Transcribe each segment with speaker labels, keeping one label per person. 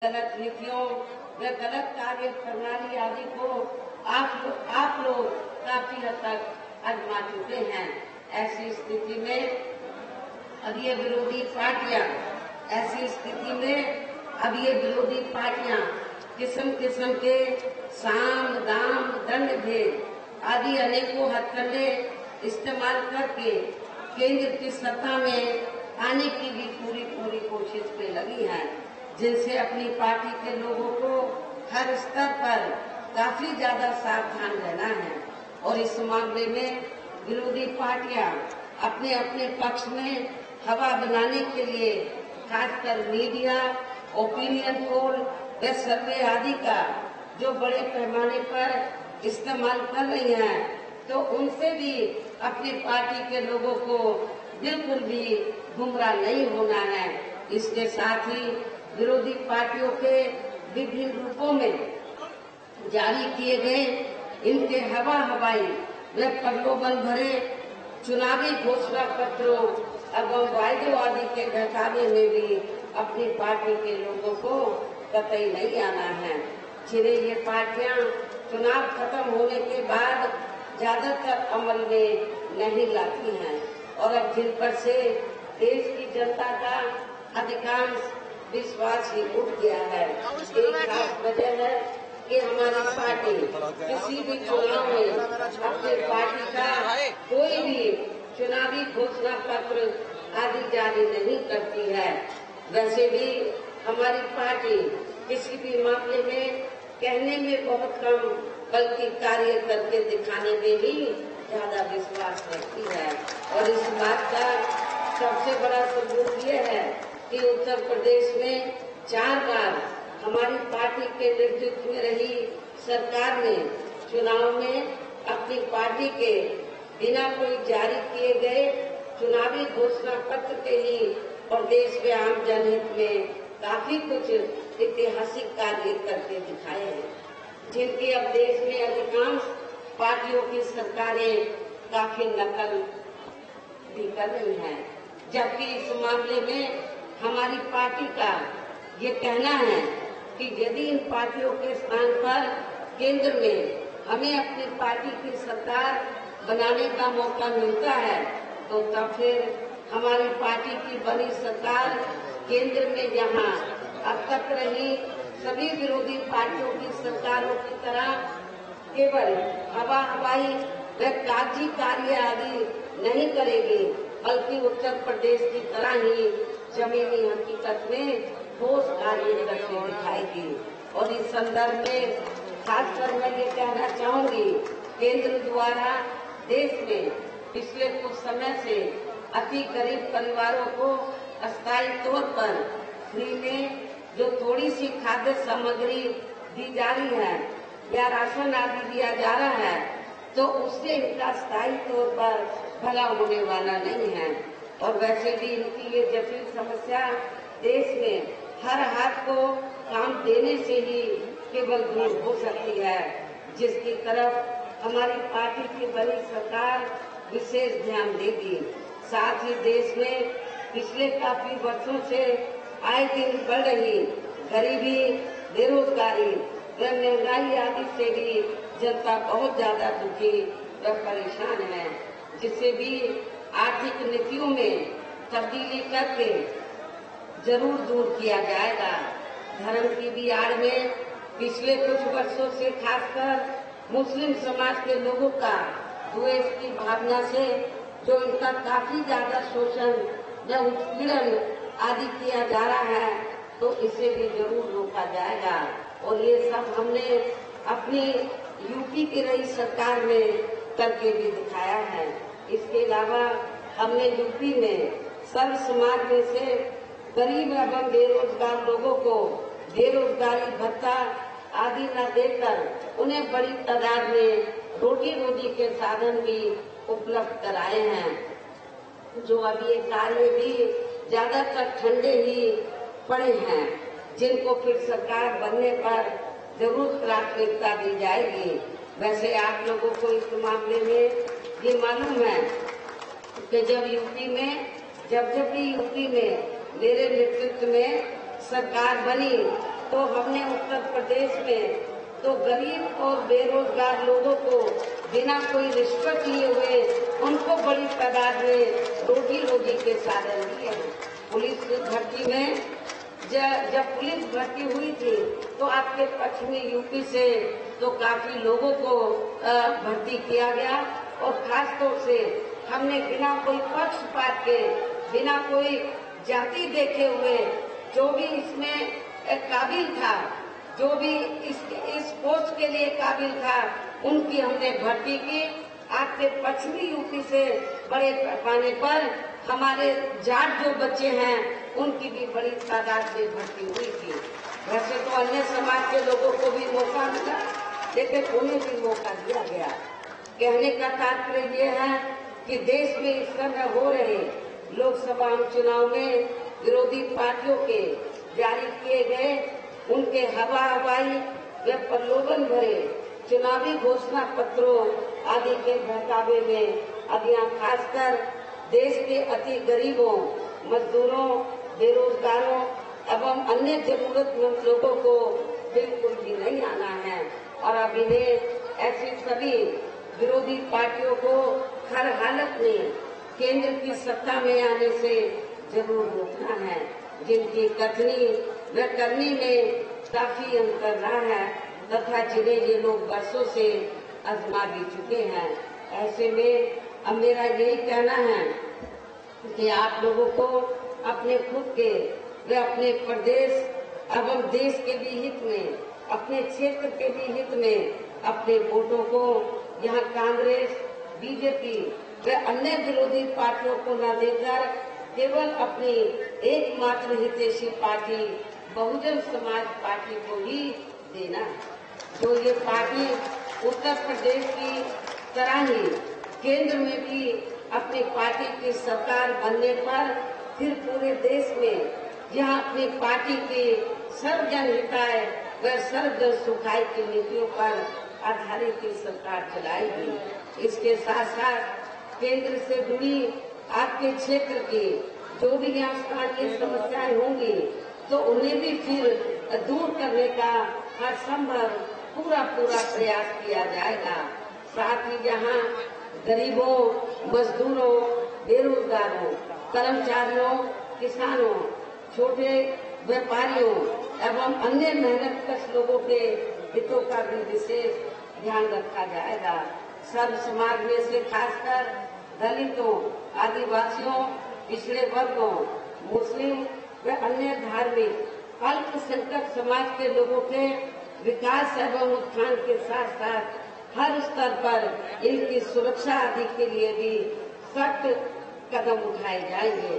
Speaker 1: गलत नीतियों व गलत कार्य प्रणाली आदि को आप लोग काफी हद तक आजमा चुके हैं। ऐसी स्थिति में अब ये विरोधी पार्टियां किस्म किस्म के साम दाम दंड भेद आदि अनेकों हथकंडे इस्तेमाल करके केंद्र की सत्ता में आने की भी पूरी कोशिश पे लगी है, जिनसे अपनी पार्टी के लोगों को हर स्तर पर काफी ज्यादा सावधान रहना है। और इस मामले में विरोधी पार्टियां अपने अपने पक्ष में हवा बनाने के लिए खासकर मीडिया, ओपिनियन पोल व सर्वे आदि का जो बड़े पैमाने पर इस्तेमाल कर रही हैं, तो उनसे भी अपनी पार्टी के लोगों को बिल्कुल भी गुमराह नहीं होना है। इसके साथ ही विरोधी पार्टियों के विभिन्न रूपों में जारी किए गए इनके हवाई व प्रलोभन भरे चुनावी घोषणा पत्रों एवं वायदों आदि के बहकावे में भी अपनी पार्टी के लोगों को कतई नहीं आना है। जिन्हें ये पार्टियां चुनाव खत्म होने के बाद ज्यादातर अमल में नहीं लाती हैं और अब जिन पर से देश की जनता का अधिकांश विश्वास ही उठ गया है। एक खास वजह है कि हमारी पार्टी किसी भी चुनाव में अपनी पार्टी का कोई भी चुनावी घोषणा पत्र आदि जारी नहीं करती है। वैसे भी हमारी पार्टी किसी भी मामले में कहने में बहुत कम बल्कि कार्य करके दिखाने में ही ज्यादा विश्वास रखती है। और इस बात का सबसे बड़ा सबूत ये है कि उत्तर प्रदेश में 4 बार हमारी पार्टी के नेतृत्व में रही सरकार ने चुनाव में अपनी पार्टी के बिना कोई जारी किए गए चुनावी घोषणा पत्र के ही और देश के आम जनहित में काफी कुछ ऐतिहासिक कार्य करके दिखाए हैं, जिनकी अब देश में अधिकांश पार्टियों की सरकारें काफी नकल भी कर रही हैं। जबकि इस मामले में हमारी पार्टी का ये कहना है कि यदि इन पार्टियों के स्थान पर केंद्र में हमें अपनी पार्टी की सरकार बनाने का मौका मिलता है, तो तब फिर हमारी पार्टी की बनी सरकार केंद्र में जहां अब तक रही सभी विरोधी पार्टियों की सरकारों की तरह केवल हवाई व कागजी कार्य आदि नहीं करेगी, बल्कि उत्तर प्रदेश की तरह ही जमीनी हकीकत में ठोस कार्य करके दिखाएगी। और इस संदर्भ में खासकर मैं ये कहना चाहूंगी, केंद्र द्वारा देश में पिछले कुछ समय से अति गरीब परिवारों को अस्थायी तौर पर फ्री में जो थोड़ी सी खाद्य सामग्री दी जा रही है या राशन आदि दिया जा रहा है, तो उससे इनका स्थायी तौर पर भला होने वाला नहीं है। और वैसे भी इनकी ये जटिल समस्या देश में हर हाथ को काम देने से ही केवल दूर हो सकती है, जिसकी तरफ हमारी पार्टी की बनी सरकार विशेष ध्यान देगी। साथ ही देश में पिछले काफी वर्षों से आए दिन बढ़ रही गरीबी, बेरोजगारी व महंगाई आदि से भी जनता बहुत ज्यादा दुखी व परेशान है, जिसे भी आर्थिक नीतियों में तब्दीली करके जरूर दूर किया जाएगा। धर्म की भी आड़ में पिछले कुछ वर्षों से खासकर मुस्लिम समाज के लोगों का द्वेष की भावना से जो इनका काफी ज्यादा शोषण व उत्पीड़न आदि किया जा रहा है, तो इसे भी जरूर रोका जाएगा। और ये सब हमने अपनी यूपी की रही सरकार में करके भी दिखाया है। इसके अलावा हमने यूपी में सर्व समाज में से गरीब एवं बेरोजगार लोगों को बेरोजगारी भत्ता आदि न देकर उन्हें बड़ी तादाद में रोजी के साधन भी उपलब्ध कराए हैं। जो अब ये कार्य भी ज्यादातर ठंडे ही पड़े हैं, जिनको फिर सरकार बनने पर जरूर प्राथमिकता दी जाएगी। वैसे आप लोगों को इस मामले में ये मालूम है कि जब भी यूपी में मेरे नेतृत्व में सरकार बनी, तो हमने उत्तर प्रदेश में तो गरीब और बेरोजगार लोगों को बिना कोई रिश्वत लिए हुए उनको बड़ी तादाद में रोजी के साधन दिए हैं। पुलिस भर्ती में जब पुलिस भर्ती हुई थी तो आपके पश्चिमी यूपी से तो काफी लोगों को भर्ती किया गया और खास तौर से हमने बिना कोई पक्षपात के, बिना कोई जाति देखे हुए जो भी इसमें काबिल था, जो भी इस पोस्ट के लिए काबिल था, उनकी हमने भर्ती की। आपके पश्चिमी यूपी से बड़े पैमाने पर हमारे जाट जो बच्चे हैं उनकी भी बड़ी तादाद में भर्ती हुई थी। वैसे तो अन्य समाज के लोगों को भी मौका मिला, लेकिन उन्हें भी मौका दिया गया। कहने का तात्पर्य ये है कि देश में इस समय हो रहे लोकसभा चुनाव में विरोधी पार्टियों के जारी किए गए उनके हवाई व प्रलोभन भरे चुनावी घोषणा पत्रों आदि के बहकावे में अब यहाँ खासकर देश के अति गरीबों, मजदूरों, बेरोजगारों एवं अन्य जरूरतमंद लोगों को बिल्कुल भी नहीं आना है और अब इन्हें ऐसी सभी विरोधी पार्टियों को हर हालत में केंद्र की सत्ता में आने से जरूर रोकना है, जिनकी कथनी व करनी में काफी अंतर रहा है तथा जिन्हें ये लोग वर्षों से आजमा भी चुके हैं। ऐसे में अब मेरा यही कहना है कि आप लोगों को अपने खुद के व अपने प्रदेश एवं देश के भी हित में, अपने क्षेत्र के भी हित में अपने वोटों को यहाँ कांग्रेस, बीजेपी व अन्य विरोधी पार्टियों को न देकर केवल अपनी एकमात्र हितैषी पार्टी बहुजन समाज पार्टी को ही देना है। जो ये पार्टी उत्तर प्रदेश की तरह ही केंद्र में भी अपनी पार्टी की सरकार बनने पर फिर पूरे देश में यहाँ अपनी पार्टी की सर्वजन हिताय व सर्वजन सुखाय की नीतियों पर आधारित की सरकार चलाएगी। इसके साथ साथ केंद्र से जुड़ी आपके क्षेत्र की जो भी यहाँ स्थानीय समस्याएं होंगी तो उन्हें भी फिर दूर करने का हर संभव पूरा प्रयास किया जाएगा। साथ ही जहाँ गरीबों, मजदूरों, बेरोजगारों, कर्मचारियों, किसानों, छोटे व्यापारियों एवं अन्य मेहनतकश लोगों के हितों का भी विशेष ध्यान रखा जाएगा। सर्व समाज में से खासकर दलितों, आदिवासियों, पिछड़े वर्गों, मुस्लिम व अन्य धार्मिक अल्पसंख्यक समाज के लोगों के विकास एवं उत्थान के साथ साथ हर स्तर पर इनकी सुरक्षा आदि के लिए भी सख्त कदम उठाए जाएंगे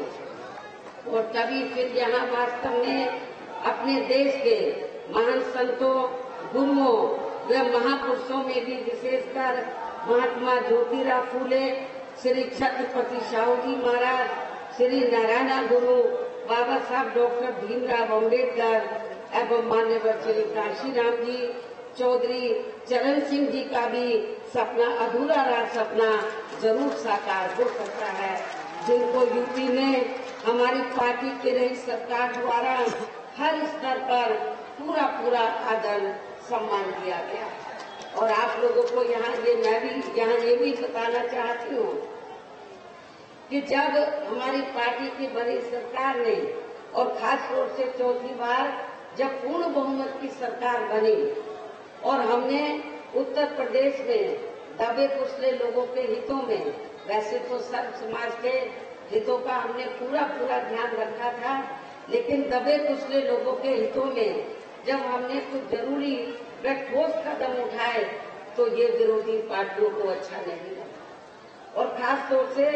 Speaker 1: और तभी फिर यहाँ वास्तव में अपने देश के महान संतों, गुरुओं व महापुरुषों में भी विशेषकर महात्मा ज्योतिराव फूले, श्री छत्रपति शाहू जी महाराज, श्री नारायण गुरु, बाबा साहब डॉक्टर भीमराव अम्बेडकर एवं मान्यवर श्री काशीराम जी, चौधरी चरण सिंह जी का भी सपना, अधूरा रहा सपना जरूर साकार हो सकता है, जिनको यूपी में हमारी पार्टी की रही सरकार द्वारा हर स्तर पर पूरा आदर सम्मान दिया गया। और आप लोगों को यहाँ ये भी बताना चाहती हूँ कि जब हमारी पार्टी की बड़ी सरकार ने और खास तौर से चौथी बार जब पूर्ण बहुमत की सरकार बनी और हमने उत्तर प्रदेश में दबे कुचले लोगों के हितों में, वैसे तो सर्व समाज के हितों का हमने पूरा ध्यान रखा था, लेकिन दबे कुचले लोगों के हितों में जब हमने कुछ जरूरी व ठोस कदम उठाए तो ये विरोधी पार्टियों को अच्छा नहीं लगा। और खास तौर से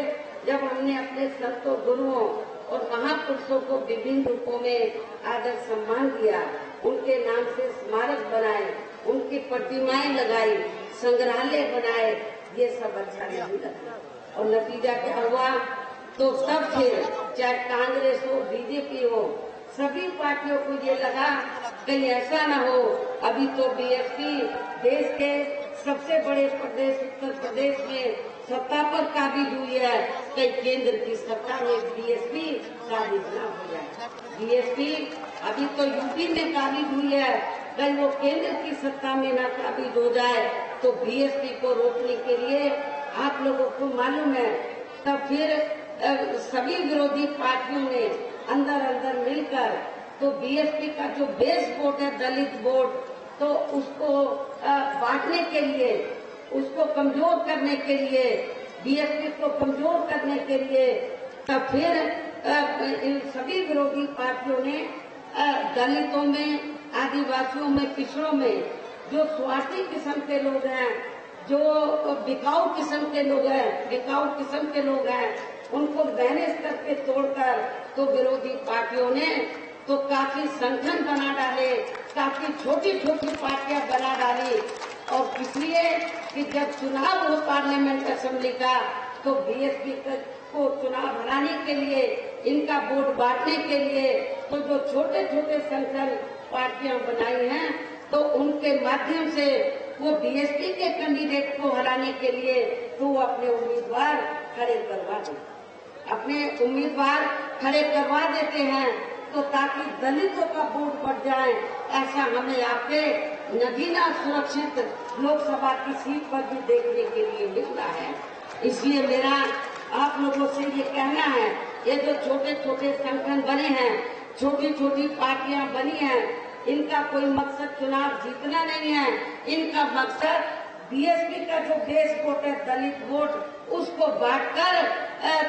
Speaker 1: जब हमने अपने संतों, गुरुओं और महापुरुषों को विभिन्न रूपों में आदर सम्मान दिया, उनके नाम से स्मारक बनाए, उनकी प्रतिमाएं लगाई, संग्रहालय बनाए, ये सब अच्छा नहीं लगा। और नतीजा क्या हुआ? तो सब फिर चाहे कांग्रेस हो, बीजेपी हो, सभी पार्टियों को ये लगा कहीं ऐसा न हो अभी तो बीएसपी देश के सबसे बड़े प्रदेश उत्तर प्रदेश में सत्ता पर काबिज हुई है, कई केंद्र की सत्ता में बीएसपी काबिज न हो जाए। बीएसपी अभी तो यूपी में काबिज हुई है, कहीं वो केंद्र की सत्ता में न काबिज हो जाए तो बीएसपी को रोकने के लिए आप लोगों को मालूम है तब फिर सभी विरोधी पार्टियों ने अंदर अंदर मिलकर तो बीएसपी का जो बेस वोट है दलित वोट तो उसको बांटने के लिए, उसको कमजोर करने के लिए, बीएसपी को कमजोर करने के लिए तब फिर इन सभी विरोधी पार्टियों ने दलितों में, आदिवासियों में, पिछड़ों में जो स्वार्थी किस्म के लोग हैं, जो बिकाऊ किस्म के लोग हैं, उनको दयनीय स्तर पे तोड़कर तो विरोधी पार्टियों ने तो काफी संगठन बना डाले, काफी छोटी छोटी पार्टियां बना डाली और इसलिए कि जब चुनाव हो पार्लियामेंट असेंबली का तो बीएसपी को चुनाव हराने के लिए, इनका वोट बांटने के लिए तो जो छोटे छोटे संगठन पार्टियां बनाई हैं तो उनके माध्यम से वो बीएसपी के कैंडिडेट को हराने के लिए तो वो अपने उम्मीदवार खड़े करवा देते हैं तो ताकि दलितों का वोट बढ़ जाए। ऐसा हमें आपके नगीना सुरक्षित लोकसभा की सीट पर भी देखने के लिए मिल रहा है। इसलिए मेरा आप लोगों से ये कहना है, ये जो छोटे छोटे संगठन बने हैं, छोटी छोटी पार्टियां बनी हैं, इनका कोई मकसद चुनाव जीतना नहीं है। इनका मकसद बीएसपी का जो बेस वोट है दलित वोट, उसको बांटकर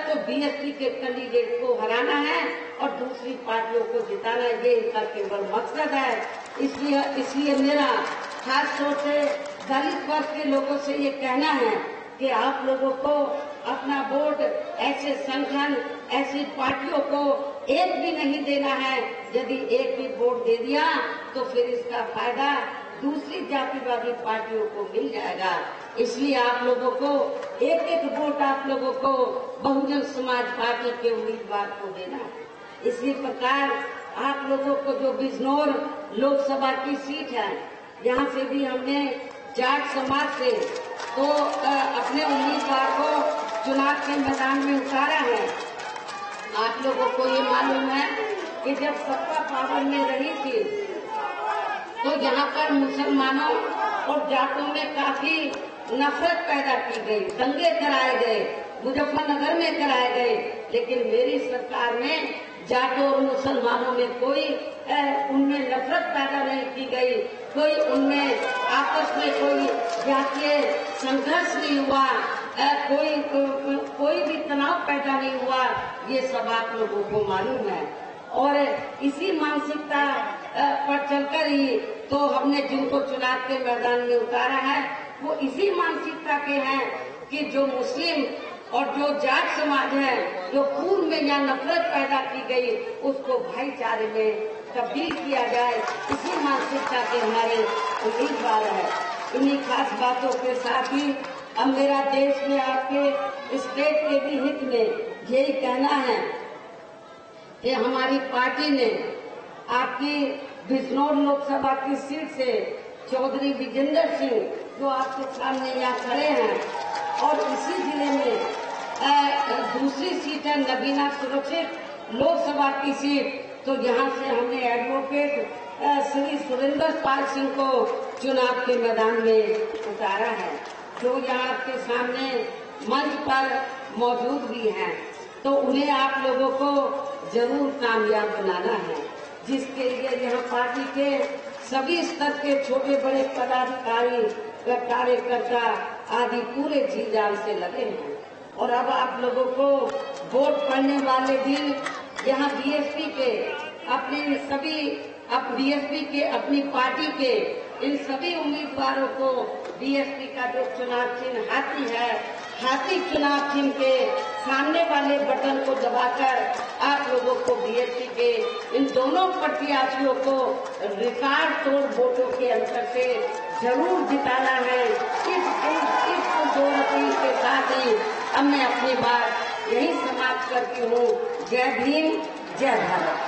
Speaker 1: तो बीएसपी के कैंडिडेट को हराना है और दूसरी पार्टियों को जिताना है, ये इनका केवल मकसद है। इसलिए मेरा खास तौर से दलित वर्ग के लोगों से ये कहना है कि आप लोगों को अपना वोट ऐसे संगठन, ऐसी पार्टियों को एक भी नहीं देना है। यदि एक भी वोट दे दिया तो फिर इसका फायदा दूसरी जातिवादी पार्टियों को मिल जाएगा। इसलिए आप लोगों को एक एक वोट आप लोगों को बहुजन समाज पार्टी के उम्मीदवार को देना है। इसी प्रकार आप लोगों को जो बिजनौर लोकसभा की सीट है, यहाँ से भी हमने जाट समाज से तो अपने उम्मीदवार को चुनाव के मैदान में उतारा है। आप लोगों को ये मालूम है कि जब सत्ता पावर में रही थी तो यहाँ पर मुसलमानों और जाटों में काफी नफरत पैदा की गई, दंगे कराए गए, मुजफ्फरनगर में कराए गए, लेकिन मेरी सरकार में जाटों और मुसलमानों में कोई उनमें नफरत पैदा नहीं की गई, कोई उनमें आपस में कोई जातीय संघर्ष नहीं हुआ, कोई भी तनाव पैदा नहीं हुआ। ये सब आप लोगों को मालूम है और इसी मानसिकता पर चलकर ही तो हमने जिनको चुनाव के मैदान में उतारा है वो इसी मानसिकता के हैं कि जो मुस्लिम और जो जाट समाज है, जो पूर्व में यहाँ नफरत पैदा की गई, उसको भाईचारे में तब्दील किया जाए। इसी मानसिकता के हमारे उम्मीदवार है। इन्हीं खास बातों के साथ ही अब मेरा देश में आपके स्टेट के भी हित में यही कहना है कि हमारी पार्टी ने आपकी बिजनौर लोकसभा की सीट से चौधरी विजेंद्र सिंह जो आपके सामने यहाँ खड़े हैं और इसी जिले में दूसरी सीट है नगीना सुरक्षित लोकसभा की सीट, तो यहाँ से हमने एडवोकेट श्री सुरेंद्र पाल सिंह को चुनाव के मैदान में उतारा है, जो यहाँ आपके सामने मंच पर मौजूद भी हैं। तो उन्हें आप लोगों को जरूर कामयाब बनाना है, जिसके लिए यहाँ पार्टी के सभी स्तर के छोटे बड़े पदाधिकारी, कार्यकर्ता आदि पूरे जी जान से लगे हैं। और अब आप लोगों को वोट पड़ने वाले दिन यहाँ बीएसपी के अपनी पार्टी के इन सभी उम्मीदवारों को बीएसपी का जो चुनाव चिन्ह हाथी है, हाथी चुनाव चिन्ह के सामने वाले बटन को दबाकर आप लोगों को बीएसपी के इन दोनों प्रत्याशियों को रिकॉर्ड तोड़ वोटों के अंतर से जरूर जिताना है। इस दो अपील के साथ ही अब मैं अपनी बात यही समाप्त करती हूँ। जय भीम, जय भारत।